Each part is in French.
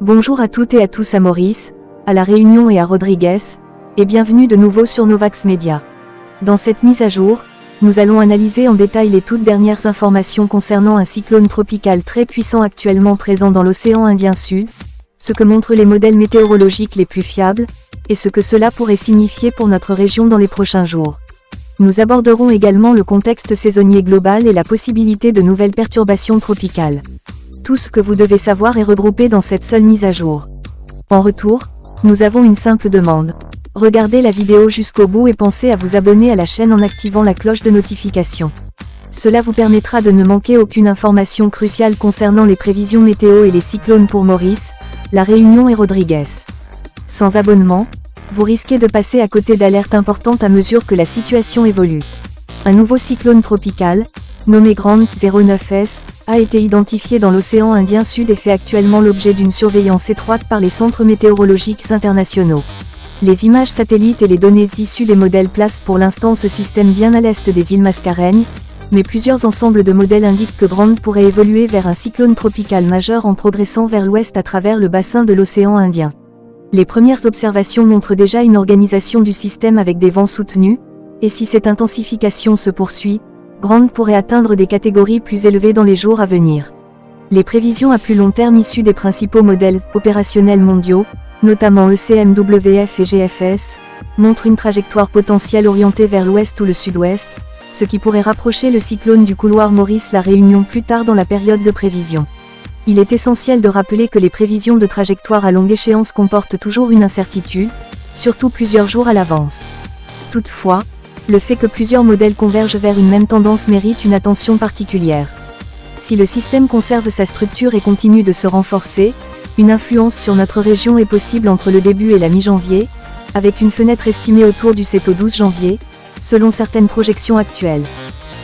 Bonjour à toutes et à tous à Maurice, à La Réunion et à Rodrigues, et bienvenue de nouveau sur Novax Media. Dans cette mise à jour, nous allons analyser en détail les toutes dernières informations concernant un cyclone tropical très puissant actuellement présent dans l'océan Indien Sud, ce que montrent les modèles météorologiques les plus fiables, et ce que cela pourrait signifier pour notre région dans les prochains jours. Nous aborderons également le contexte saisonnier global et la possibilité de nouvelles perturbations tropicales. Tout ce que vous devez savoir est regroupé dans cette seule mise à jour. En retour, nous avons une simple demande. Regardez la vidéo jusqu'au bout et pensez à vous abonner à la chaîne en activant la cloche de notification. Cela vous permettra de ne manquer aucune information cruciale concernant les prévisions météo et les cyclones pour Maurice, La Réunion et Rodrigues. Sans abonnement, vous risquez de passer à côté d'alertes importantes à mesure que la situation évolue. Un nouveau cyclone tropical, nommé Grand 09S, a été identifié dans l'océan Indien Sud et fait actuellement l'objet d'une surveillance étroite par les centres météorologiques internationaux. Les images satellites et les données issues des modèles placent pour l'instant ce système bien à l'est des îles Mascareignes, mais plusieurs ensembles de modèles indiquent que Grand pourrait évoluer vers un cyclone tropical majeur en progressant vers l'ouest à travers le bassin de l'océan Indien. Les premières observations montrent déjà une organisation du système avec des vents soutenus, et si cette intensification se poursuit, Grand pourrait atteindre des catégories plus élevées dans les jours à venir. Les prévisions à plus long terme issues des principaux modèles opérationnels mondiaux, notamment ECMWF et GFS, montrent une trajectoire potentielle orientée vers l'ouest ou le sud-ouest, ce qui pourrait rapprocher le cyclone du couloir Maurice-La Réunion plus tard dans la période de prévision. Il est essentiel de rappeler que les prévisions de trajectoire à longue échéance comportent toujours une incertitude, surtout plusieurs jours à l'avance. Toutefois, le fait que plusieurs modèles convergent vers une même tendance mérite une attention particulière. Si le système conserve sa structure et continue de se renforcer, une influence sur notre région est possible entre le début et la mi-janvier, avec une fenêtre estimée autour du 7 au 12 janvier, selon certaines projections actuelles.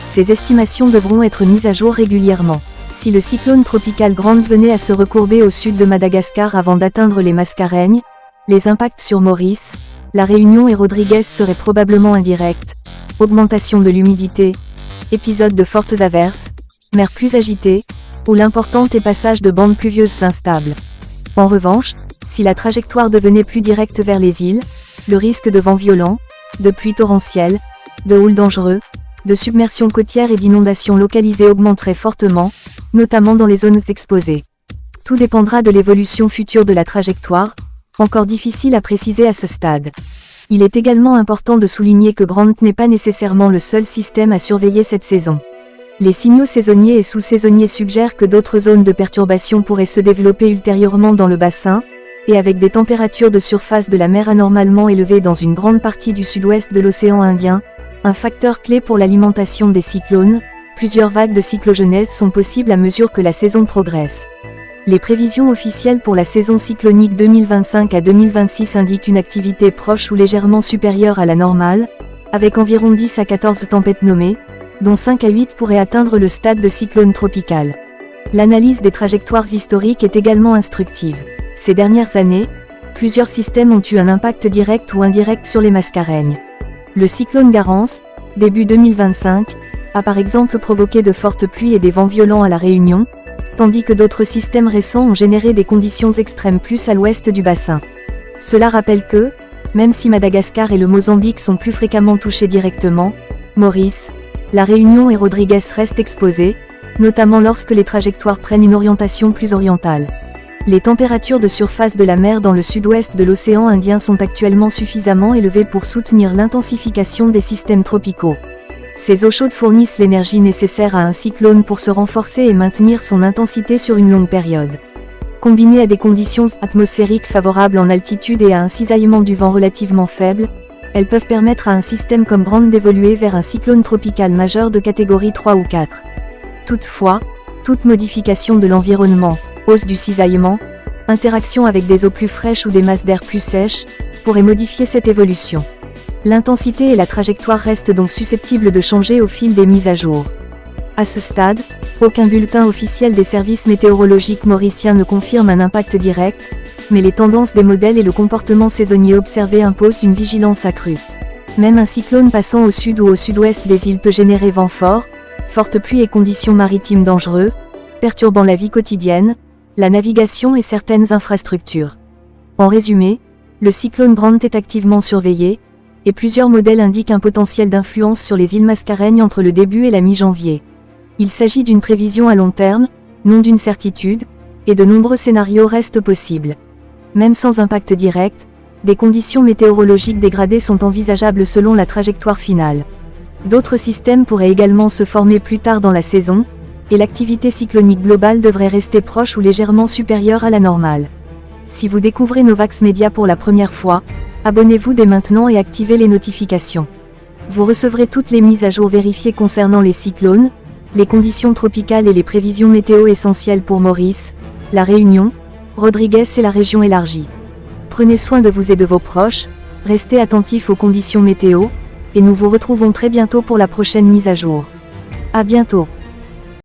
Ces estimations devront être mises à jour régulièrement. Si le cyclone tropical Grand venait à se recourber au sud de Madagascar avant d'atteindre les Mascareignes, les impacts sur Maurice, La Réunion et Rodrigues seraient probablement indirects. Augmentation de l'humidité, épisodes de fortes averses, mer plus agitée, ou l'important épaissage de bandes pluvieuses instables. En revanche, si la trajectoire devenait plus directe vers les îles, le risque de vents violents, de pluies torrentielles, de houles dangereux, de submersion côtière et d'inondations localisées augmenterait fortement, notamment dans les zones exposées. Tout dépendra de l'évolution future de la trajectoire, encore difficile à préciser à ce stade. Il est également important de souligner que Grand n'est pas nécessairement le seul système à surveiller cette saison. Les signaux saisonniers et sous-saisonniers suggèrent que d'autres zones de perturbation pourraient se développer ultérieurement dans le bassin, et avec des températures de surface de la mer anormalement élevées dans une grande partie du sud-ouest de l'océan Indien, un facteur clé pour l'alimentation des cyclones, plusieurs vagues de cyclogenèse sont possibles à mesure que la saison progresse. Les prévisions officielles pour la saison cyclonique 2025 à 2026 indiquent une activité proche ou légèrement supérieure à la normale, avec environ 10 à 14 tempêtes nommées, dont 5 à 8 pourraient atteindre le stade de cyclone tropical. L'analyse des trajectoires historiques est également instructive. Ces dernières années, plusieurs systèmes ont eu un impact direct ou indirect sur les Mascareignes. Le cyclone Garance, début 2025, a par exemple provoqué de fortes pluies et des vents violents à La Réunion, tandis que d'autres systèmes récents ont généré des conditions extrêmes plus à l'ouest du bassin. Cela rappelle que, même si Madagascar et le Mozambique sont plus fréquemment touchés directement, Maurice, La Réunion et Rodrigues restent exposés, notamment lorsque les trajectoires prennent une orientation plus orientale. Les températures de surface de la mer dans le sud-ouest de l'océan Indien sont actuellement suffisamment élevées pour soutenir l'intensification des systèmes tropicaux. Ces eaux chaudes fournissent l'énergie nécessaire à un cyclone pour se renforcer et maintenir son intensité sur une longue période. Combinées à des conditions atmosphériques favorables en altitude et à un cisaillement du vent relativement faible, elles peuvent permettre à un système comme Grand d'évoluer vers un cyclone tropical majeur de catégorie 3 ou 4. Toutefois, toute modification de l'environnement, hausse du cisaillement, interaction avec des eaux plus fraîches ou des masses d'air plus sèches, pourrait modifier cette évolution. L'intensité et la trajectoire restent donc susceptibles de changer au fil des mises à jour. À ce stade, aucun bulletin officiel des services météorologiques mauriciens ne confirme un impact direct, mais les tendances des modèles et le comportement saisonnier observé imposent une vigilance accrue. Même un cyclone passant au sud ou au sud-ouest des îles peut générer vents forts, fortes pluies et conditions maritimes dangereux, perturbant la vie quotidienne, la navigation et certaines infrastructures. En résumé, le cyclone Grant est activement surveillé, et plusieurs modèles indiquent un potentiel d'influence sur les îles Mascareignes entre le début et la mi-janvier. Il s'agit d'une prévision à long terme, non d'une certitude, et de nombreux scénarios restent possibles. Même sans impact direct, des conditions météorologiques dégradées sont envisageables selon la trajectoire finale. D'autres systèmes pourraient également se former plus tard dans la saison, et l'activité cyclonique globale devrait rester proche ou légèrement supérieure à la normale. Si vous découvrez Novax Media pour la première fois, abonnez-vous dès maintenant et activez les notifications. Vous recevrez toutes les mises à jour vérifiées concernant les cyclones, les conditions tropicales et les prévisions météo essentielles pour Maurice, La Réunion, Rodrigues et la région élargie. Prenez soin de vous et de vos proches, restez attentifs aux conditions météo, et nous vous retrouvons très bientôt pour la prochaine mise à jour. À bientôt.